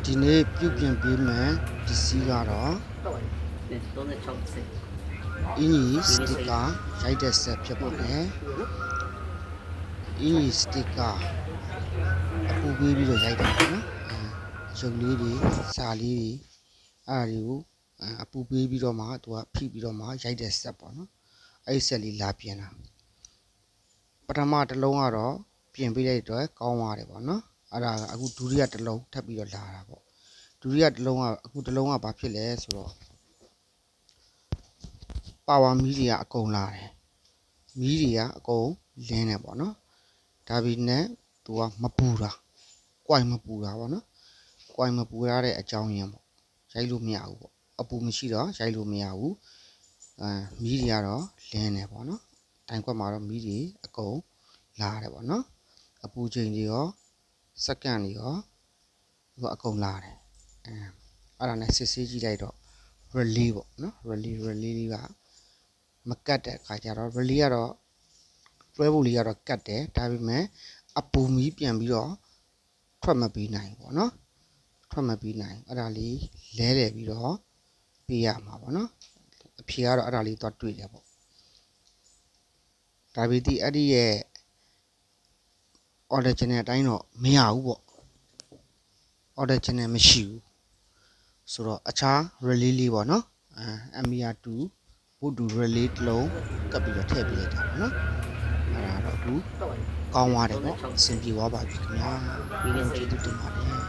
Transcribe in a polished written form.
ဒီနေ့ပြုပြင်ပေးမယ်ပစ္စည်းကတော့အင်ကြီးစတစ်ကာရိုက်တဲ့ဆက်ဖြစ်ပါတယ်အင်ကြီးစတစ်ကာအပူပေးပြီးတော့ရိုက်တာပေါ့နော်ရုပ်လေးတွေစာလေးတွေအဲ့ဒါတွေကိုအပူပေးပြီးတော့မှသူကဖိပြီးတော့မှရိုက်တဲ့ဆက်ပေါ့နော်အဲ့ဒီဆက်လေးလာပြင်တာပထမတစ်လုံးကတော့ပြင်ပေးလိုက်တော့ကောင်းသွားတယ်ပေါ့နော်အဲ့ဒါအခုဒုတိယတစ်လုံးထပ်ပြီးတော့လာတာပေါ့ဒုတိယတစ်လုံးကအခုတစ်လုံးကဘာဖြစ်လဲဆိုတော့ပါဝါမီးတွေကအကုန်လာတယ်မီးတွေကအကုန်လင်းတယ်ပေါ့နော်ဒါပေမဲ့သူကမပူတာကွိုင်မပူတာပေါ့နော်ကွိုင်မပူရတဲ့အကြောင်းရင်းပေါ့ရိုက်လို့မရဘူးပေါ့အပူမရှိတော့ရိုက်လို့မရဘူးမီးတွေကတော့လင်းတယ်ပေါ့နော်တိုင်ခွက်မှာတော့မီးတွေအကုန်လာတယ်ပေါ့နော်အပူချိန်တွေရောစက္ကန့်တွေရောသူကအကုန်လာတယ်အဲ့ဒါနဲ့စစ်ဆေးကြည့်လိုက်တော့ relay ပေါ့နော် relay လေးကမကတ်တဲ့အခါကျတော့ relay ကတော့တွဲဖို့လေးကတော့ကတ်တယ်ဒါပေမဲ့အပူမီးပြန်ပြီးတော့ထွက်မပေးနိုင်ဘူးပေါ့နော်ထွက်မပေးနိုင်အဲ့ဒါလေးလဲတယ်ပြီးတော့ပေးရမှာပေါ့နော်အဖြေကတော့အဲ့ဒါလေးတော့တွေ့တယ်ပေါ့ဒါပေမဲ့အဲ့ဒီရဲ့ original အတိုင်းတော့မရဘူးပေါ့ original မရှိဘူးဆိုတော့အခြား relay လေးပေါ့နော်MBR2 Boot relay တစ်လုံးကပ်ပြီးတော့ထည့်ပေးလိုက်တာပေါ့နော်အဲ့ဒါတော့အခုကောင်းသွားတယ်ပေါ့အဆင်ပြေသွားပါပြီခင်ဗျာဒီနေ့ကျေးဇူးတင်ပါတယ်